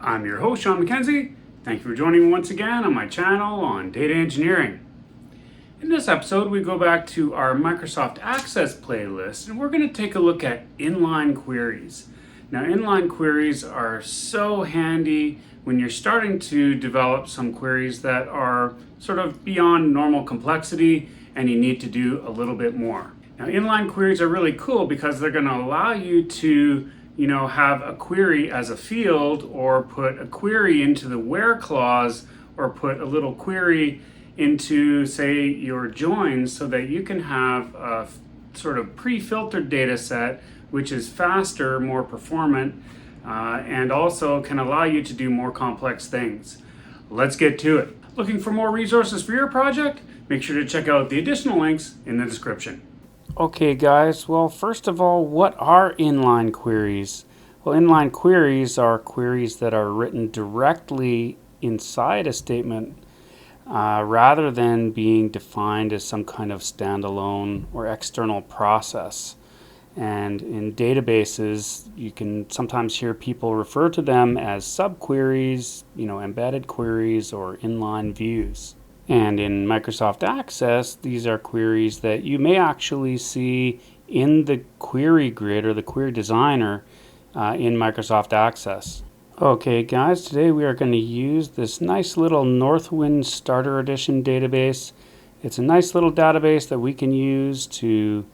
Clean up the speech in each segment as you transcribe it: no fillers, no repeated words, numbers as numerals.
I'm your host, Sean MacKenzie. Thank you for joining me once again on my channel on data engineering. In this episode, we go back to our Microsoft Access playlist, and we're going to take a look at inline queries. Now, inline queries are so handy when you're starting to develop some queries that are sort of beyond normal complexity and you need to do a little bit more. Now, inline queries are really cool because they're going to allow you to have a query as a field, or put a query into the where clause, or put a little query into, say, your joins, so that you can have a sort of pre-filtered data set which is faster, more performant, and also can allow you to do more complex things. Let's get to it. Looking for more resources for your project? Make sure to check out the additional links in the description. Okay guys, well, first of all, what are inline queries? Well, inline queries are queries that are written directly inside a statement rather than being defined as some kind of standalone or external process. And in databases, you can sometimes hear people refer to them as subqueries, embedded queries, or inline views. And in Microsoft Access, these are queries that you may actually see in the query grid or the query designer in Microsoft Access. Okay guys, today we are going to use this nice little Northwind Starter Edition database. It's a nice little database that we can use to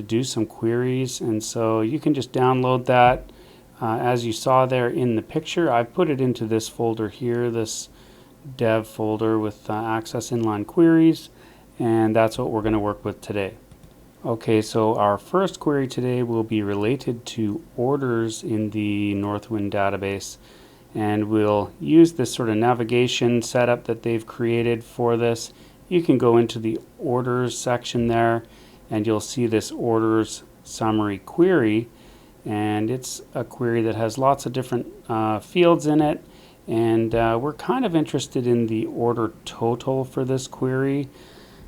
do some queries, and so you can just download that as you saw there in the picture. I've put it into this folder here, this dev folder with Access Inline Queries, and that's what we're going to work with today. Okay, so our first query today will be related to orders in the Northwind database, and we'll use this sort of navigation setup that they've created for this. You can go into the orders section there and you'll see this orders summary query, and it's a query that has lots of different fields in it. And we're kind of interested in the order total for this query.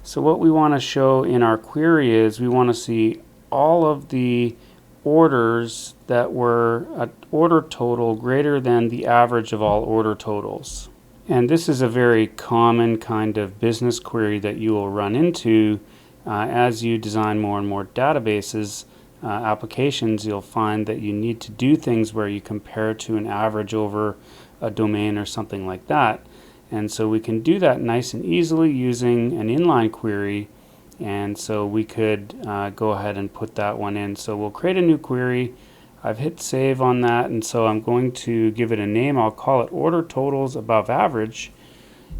So what we want to show in our query is we want to see all of the orders that were an order total greater than the average of all order totals. And this is a very common kind of business query that you will run into as you design more and more databases. Applications, you'll find that you need to do things where you compare to an average over a domain or something like that. And so we can do that nice and easily using an inline query, and so we could go ahead and put that one in. So we'll create a new query. I've hit save on that, and so I'm going to give it a name. I'll call it order totals above average,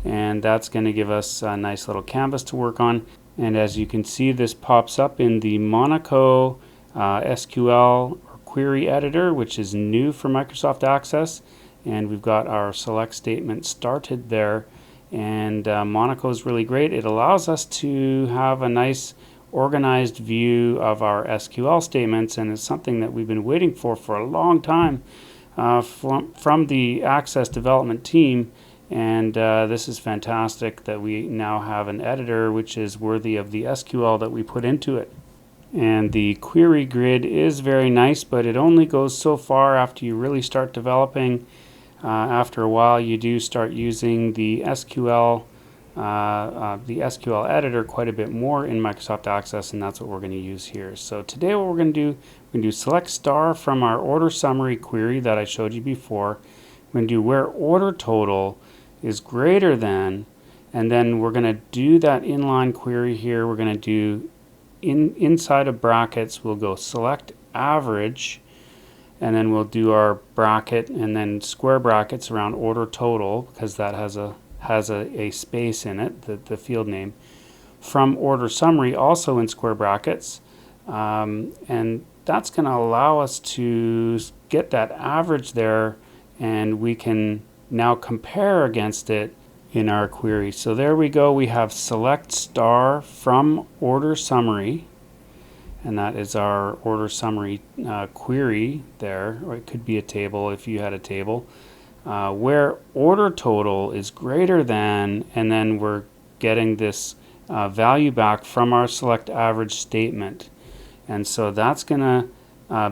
and that's going to give us a nice little canvas to work on. And as you can see, this pops up in the Monaco SQL or query editor, which is new for Microsoft Access. And we've got our select statement started there, and Monaco is really great. It allows us to have a nice organized view of our SQL statements, and it's something that we've been waiting for a long time from the Access development team. And this is fantastic that we now have an editor which is worthy of the SQL that we put into it. And the query grid is very nice, but it only goes so far after you really start developing. After a while, you do start using the SQL editor quite a bit more in Microsoft Access, and that's what we're going to use here. So today what we're going to do select star from our order summary query that I showed you before. We're going to do where order total is greater than, and then we're going to do that inline query here. We're going to do inside of brackets, we'll go select average, and then we'll do our bracket and then square brackets around order total, because that has a space in it, the field name, from order summary, also in square brackets. And that's going to allow us to get that average there, and we can now compare against it in our query. So there we go, we have select star from order summary, and that is our order summary query there, or it could be a table if you had a table, where order total is greater than, and then we're getting this value back from our select average statement. And so that's going to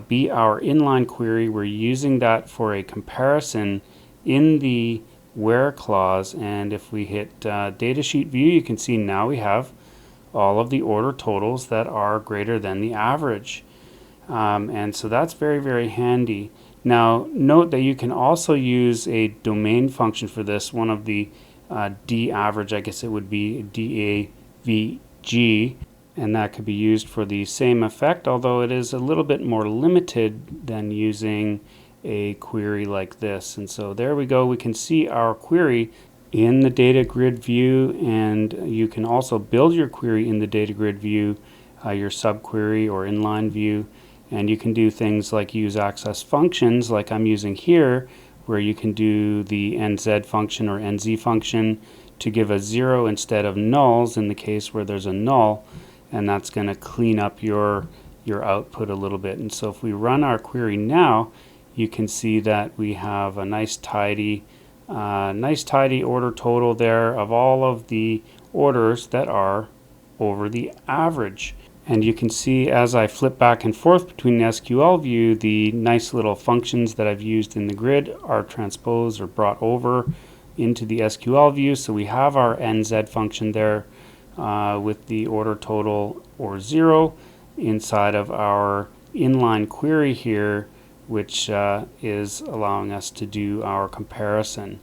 be our inline query. We're using that for a comparison in the where clause, and if we hit datasheet view, you can see now we have all of the order totals that are greater than the average. And so that's very, very handy. Now note that you can also use a domain function for this, one of the D average, I guess it would be DAVG, and that could be used for the same effect, although it is a little bit more limited than using a query like this. And so there we go, we can see our query in the data grid view, and you can also build your query in the data grid view, your subquery or inline view, and you can do things like use access functions like I'm using here, where you can do the nz function or nz function to give a 0 instead of nulls in the case where there's a null, and that's going to clean up your output a little bit. And so if we run our query now, you can see that we have a nice tidy order total there of all of the orders that are over the average. And you can see as I flip back and forth between the SQL view, the nice little functions that I've used in the grid are transposed or brought over into the SQL view. So we have our nz function there with the order total or 0 inside of our inline query here, which is allowing us to do our comparison.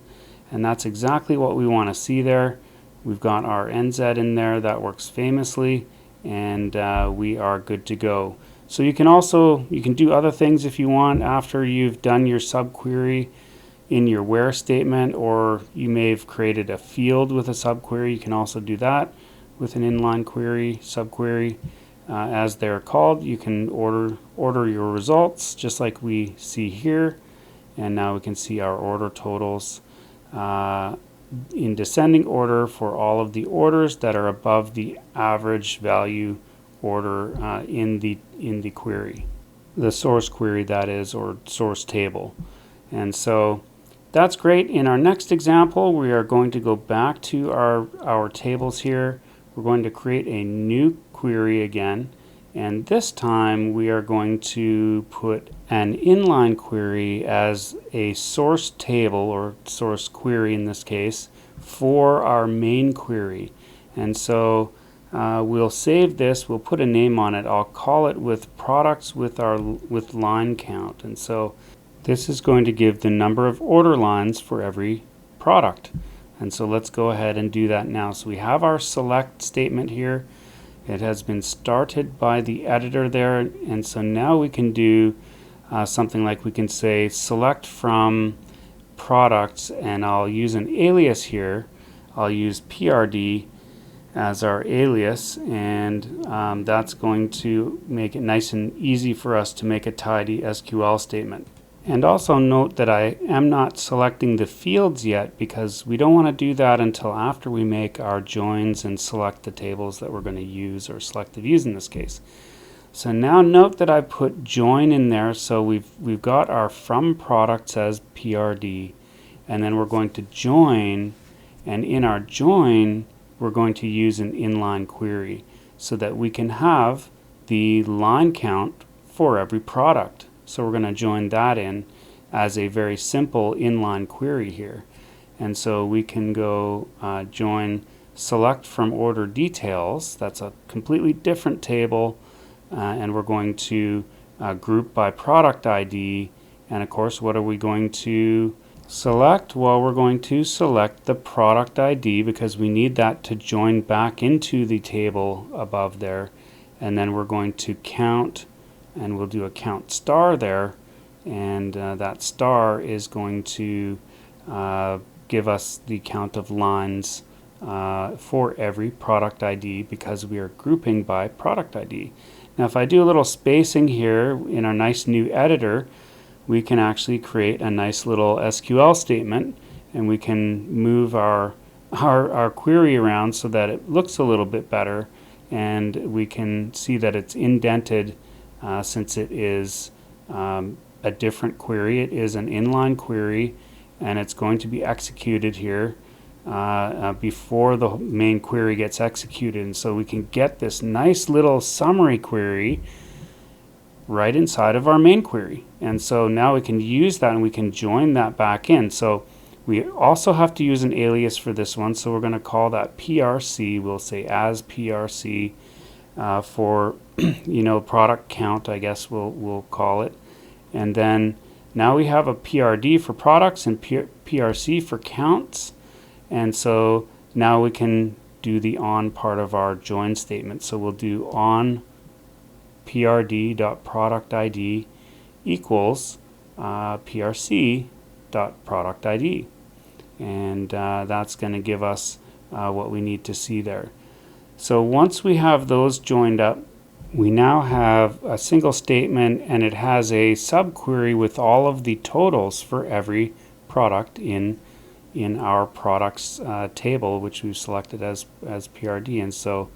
And that's exactly what we want to see there. We've got our nz in there, that works famously, and we are good to go. So you can do other things if you want after you've done your subquery in your where statement, or you may have created a field with a subquery. You can also do that with an inline query, subquery. As they're called, you can order your results just like we see here, and now we can see our order totals in descending order for all of the orders that are above the average value order in the query, the source query that is, or source table. And so that's great. In our next example, we are going to go back to our tables here. We're going to create a new query again, and this time we are going to put an inline query as a source table, or source query in this case, for our main query. And so we'll save this, we'll put a name on it. I'll call it with products with line count. And so this is going to give the number of order lines for every product. And so let's go ahead and do that now. So we have our select statement here. It has been started by the editor there, and so now we can do something like we can say select from products, and I'll use an alias here. I'll use PRD as our alias, and that's going to make it nice and easy for us to make a tidy SQL statement. And also note that I am not selecting the fields yet, because we don't want to do that until after we make our joins and select the tables that we're going to use, or select the views in this case. So now note that I put join in there, so we've got our from products as PRD, and then we're going to join, and in our join we're going to use an inline query so that we can have the line count for every product. So we're going to join that in as a very simple inline query here. And so we can go join select from order details. That's a completely different table, and we're going to group by product ID. And of course, what are we going to select? Well, we're going to select the product ID because we need that to join back into the table above there. And then we're going to count, and we'll do a count star there, and that star is going to give us the count of lines for every product ID, because we are grouping by product ID. Now if I do a little spacing here in our nice new editor, we can actually create a nice little SQL statement, and we can move our query around so that it looks a little bit better, and we can see that it's indented since it is a different query. It is an inline query, and it's going to be executed here before the main query gets executed. And so we can get this nice little summary query right inside of our main query. And so now we can use that and we can join that back in. So we also have to use an alias for this one. So we're going to call that PRC. We'll say as PRC for product count, I guess we'll call it. And then now we have a PRD for products and PRC for counts. And so now we can do the on part of our join statement. So we'll do on prd.productid equals prc.productid. And that's going to give us what we need to see there. So once we have those joined up, we now have a single statement, and it has a subquery with all of the totals for every product in our products table, which we've selected as PRD. And so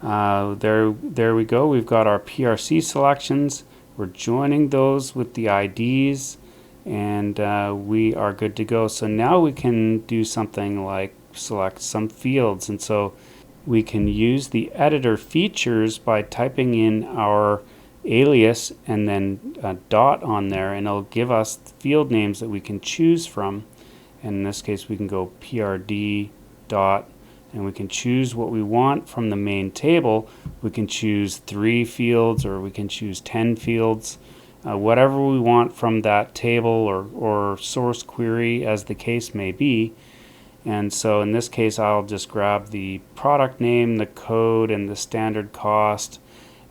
there we go. We've got our PRC selections. We're joining those with the IDs, and we are good to go. So now we can do something like select some fields, and so we can use the editor features by typing in our alias and then a dot on there, and it'll give us field names that we can choose from. And in this case we can go PRD dot, and we can choose what we want from the main table. We can choose 3 fields, or we can choose 10 fields, whatever we want from that table or source query, as the case may be. And so in this case I'll just grab the product name, the code, and the standard cost,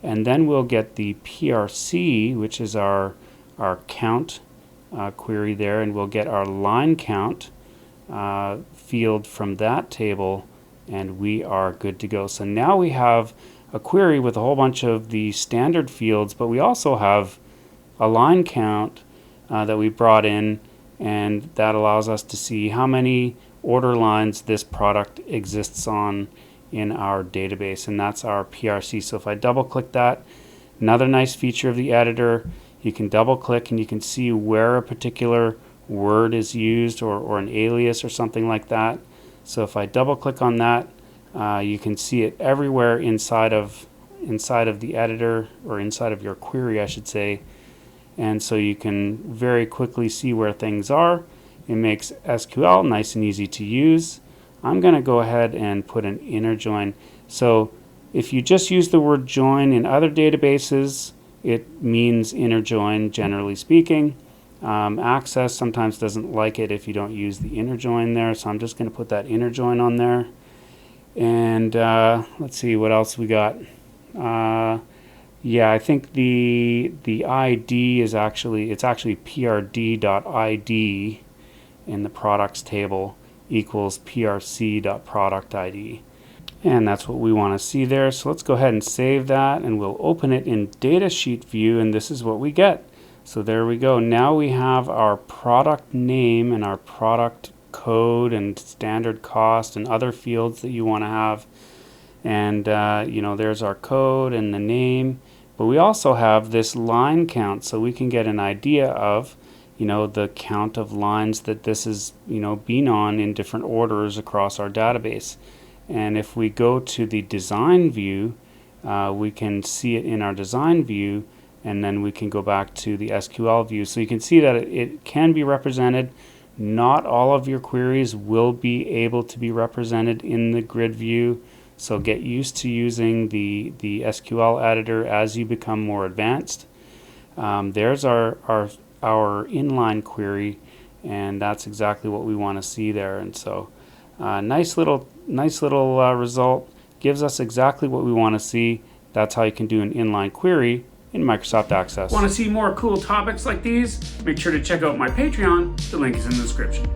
and then we'll get the PRC, which is our count query there, and we'll get our line count field from that table, and we are good to go. So now we have a query with a whole bunch of the standard fields, but we also have a line count that we brought in, and that allows us to see how many order lines this product exists on in our database, and that's our PRC. So if I double click that, another nice feature of the editor, you can double click and you can see where a particular word is used, or an alias or something like that. So if I double click on that, you can see it everywhere inside of the editor, or inside of your query I should say, and so you can very quickly see where things are. It makes SQL nice and easy to use. I'm going to go ahead and put an inner join. So if you just use the word join in other databases, it means inner join, generally speaking. Access sometimes doesn't like it if you don't use the inner join there, so I'm just going to put that inner join on there. And let's see what else we got. Yeah, I think the ID is actually prd.id in the products table equals prc.productid, and that's what we want to see there. So let's go ahead and save that, and we'll open it in datasheet view, and this is what we get. So there we go. Now we have our product name and our product code and standard cost and other fields that you want to have, and there's our code and the name, but we also have this line count, so we can get an idea of the count of lines that this is been on in different orders across our database. And if we go to the design view, we can see it in our design view, and then we can go back to the SQL view. So you can see that it can be represented. Not all of your queries will be able to be represented in the grid view, so get used to using the SQL editor as you become more advanced. There's our inline query, and that's exactly what we want to see there. And so nice little result, gives us exactly what we want to see. That's how you can do an inline query in Microsoft Access. Want to see more cool topics like these? Make sure to check out my Patreon. The link is in the description.